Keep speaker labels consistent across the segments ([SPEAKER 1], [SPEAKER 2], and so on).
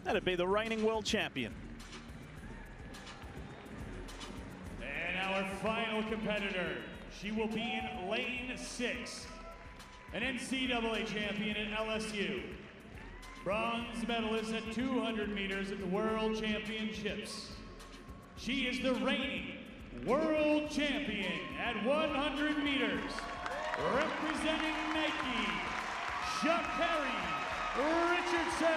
[SPEAKER 1] That'd be the reigning world champion.
[SPEAKER 2] And our final competitor, she will be in lane 6, an NCAA champion at LSU, bronze medalist at 200 meters at the World Championships. She is the reigning world champion at 100 meters, representing Nike, Sha'carri Richardson.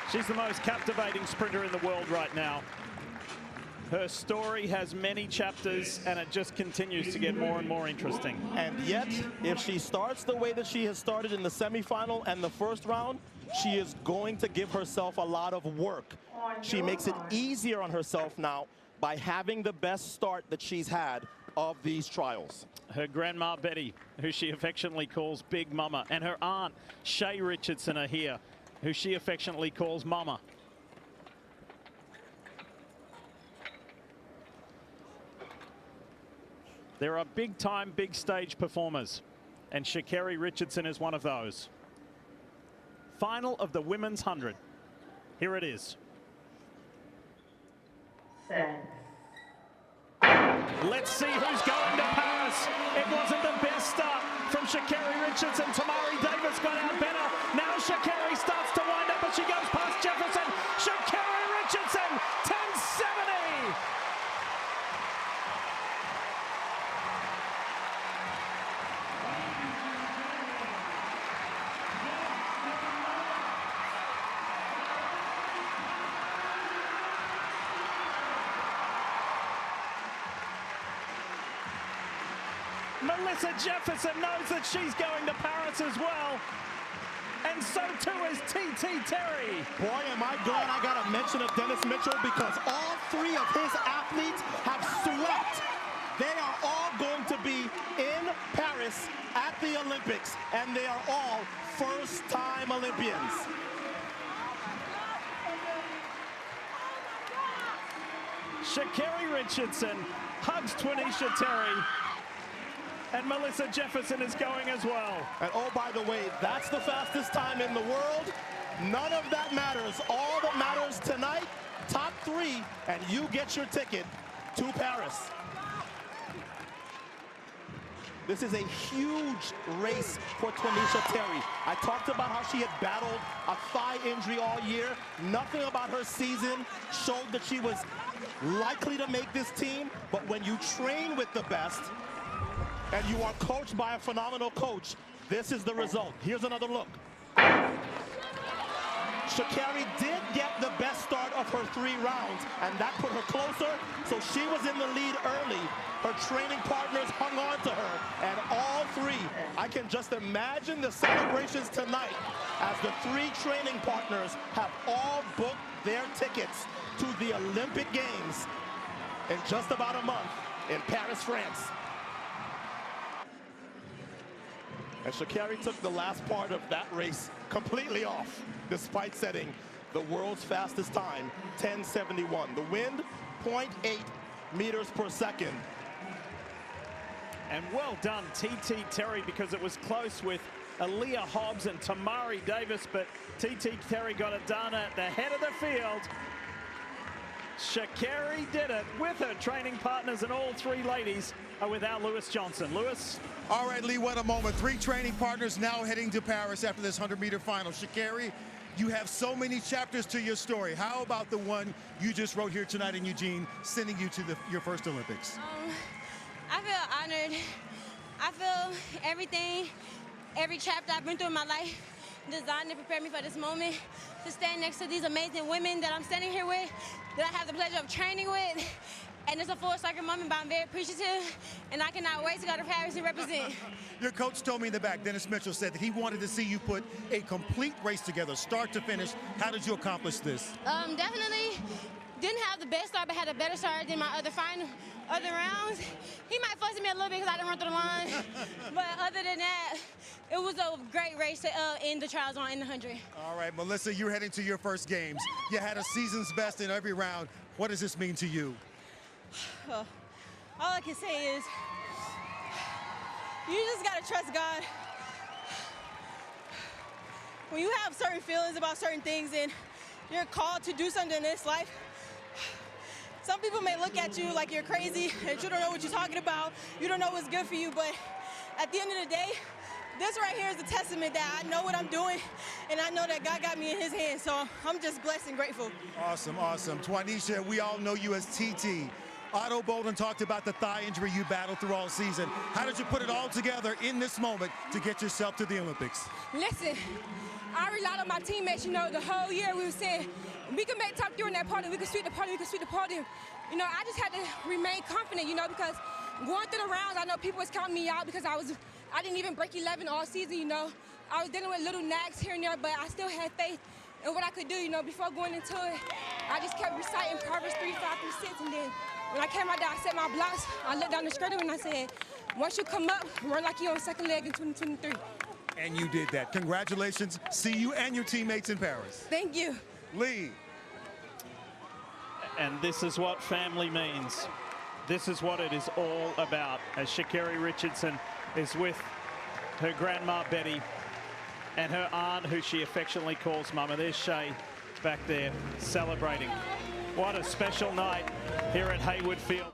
[SPEAKER 1] She's the most captivating sprinter in the world right now. Her story has many chapters, and it just continues to get more and more interesting.
[SPEAKER 3] And yet, if she starts the way that she has started in the semifinal and the first round, she is going to give herself a lot of work. She makes it easier on herself now by having the best start that she's had of these trials.
[SPEAKER 1] Her grandma, Betty, who she affectionately calls Big Mama, and her aunt, Shay Richardson, are here, who she affectionately calls Mama. There are big-time, big-stage performers, and Sha'carri Richardson is one of those. Final of the women's 100. Here it is. Let's see who's going to Paris. It wasn't the best start from Sha'carri Richardson. Tamari Davis got out better. Now Sha'carri starts to wind up, but she goes past Jefferson. Sha'carri Richardson, 10:70. Melissa Jefferson knows that she's going to Paris as well. And so too is T.T. Terry.
[SPEAKER 3] Boy, am I glad I got a mention of Dennis Mitchell, because all 3 of his athletes have swept. They are all going to be in Paris at the Olympics, and they are all first-time Olympians.
[SPEAKER 1] Sha'carri Richardson hugs Twanisha Terry. And Melissa Jefferson is going as well.
[SPEAKER 3] And oh, by the way, that's the fastest time in the world. None of that matters. All that matters tonight, top 3, and you get your ticket to Paris. This is a huge race for Twanisha Terry. I talked about how she had battled a thigh injury all year. Nothing about her season showed that she was likely to make this team. But when you train with the best, and you are coached by a phenomenal coach, this is the result. Here's another look. Sha'carri did get the best start of her 3 rounds, and that put her closer, so she was in the lead early. Her training partners hung on to her, and all 3. I can just imagine the celebrations tonight as the 3 training partners have all booked their tickets to the Olympic Games in just about a month in Paris, France. And Sha'carri took the last part of that race completely off, despite setting the world's fastest time, 10:71. The wind, 0.8 meters per second.
[SPEAKER 1] And well done, T.T. Terry, because it was close with Aaliyah Hobbs and Tamari Davis, but T.T. Terry got it done at the head of the field. Sha'carri did it with her training partners, and all 3 ladies are with our Lewis Johnson. Lewis?
[SPEAKER 4] All right, Lee, what a moment. 3 training partners now heading to Paris after this 100-meter final. Sha'carri, you have so many chapters to your story. How about the one you just wrote here tonight in Eugene, sending you to your first Olympics?
[SPEAKER 5] I feel honored. I feel everything, every chapter I've been through in my life, designed to prepare me for this moment, to stand next to these amazing women that I'm standing here with, that I have the pleasure of training with. And it's a full circle moment, but I'm very appreciative, and I cannot wait to go to Paris and represent.
[SPEAKER 4] Your coach told me in the back, Dennis Mitchell, said that he wanted to see you put a complete race together, start to finish. How did you accomplish this?
[SPEAKER 5] Definitely didn't have the best start, but had a better start than my other rounds. He might fuss at me a little bit because I didn't run through the line. But other than that, it was a great race to end the trials on in the 100.
[SPEAKER 4] All right, Melissa, you're heading to your first games. You had a season's best in every round. What does this mean to you?
[SPEAKER 5] All I can say is
[SPEAKER 6] You just gotta trust God. When you have certain feelings about certain things and you're called to do something in this life, some people may look at you like you're crazy, that you don't know what you're talking about, you don't know what's good for you, but at the end of the day, this right here is a testament that I know what I'm doing, and I know that God got me in his hands, so I'm just blessed and grateful.
[SPEAKER 4] Awesome, awesome. Twanisha, we all know you as TT. Otto Bolden talked about the thigh injury you battled through all season. How did you put it all together in this moment to get yourself to the Olympics?
[SPEAKER 7] Listen, I relied on my teammates, you know, the whole year we were saying, we can make top 3 in that party, we can sweep the party, we can sweep the party. You know, I just had to remain confident, you know, because going through the rounds, I know people was counting me out because I didn't even break 11 all season, you know. I was dealing with little nags here and there, but I still had faith in what I could do, you know. Before going into it, I just kept reciting Proverbs 3, 5 through 6, and then when I came out there, I set my blocks, I looked down the straightaway and I said, once you come up, run like you're on second leg in 2023.
[SPEAKER 4] And you did that. Congratulations. See you and your teammates in Paris.
[SPEAKER 7] Thank you.
[SPEAKER 4] Lee.
[SPEAKER 1] And this is what family means. This is what it is all about, as Sha'carri Richardson is with her grandma Betty and her aunt, who she affectionately calls Mama. There's Shay back there celebrating. What a special night here at Hayward Field.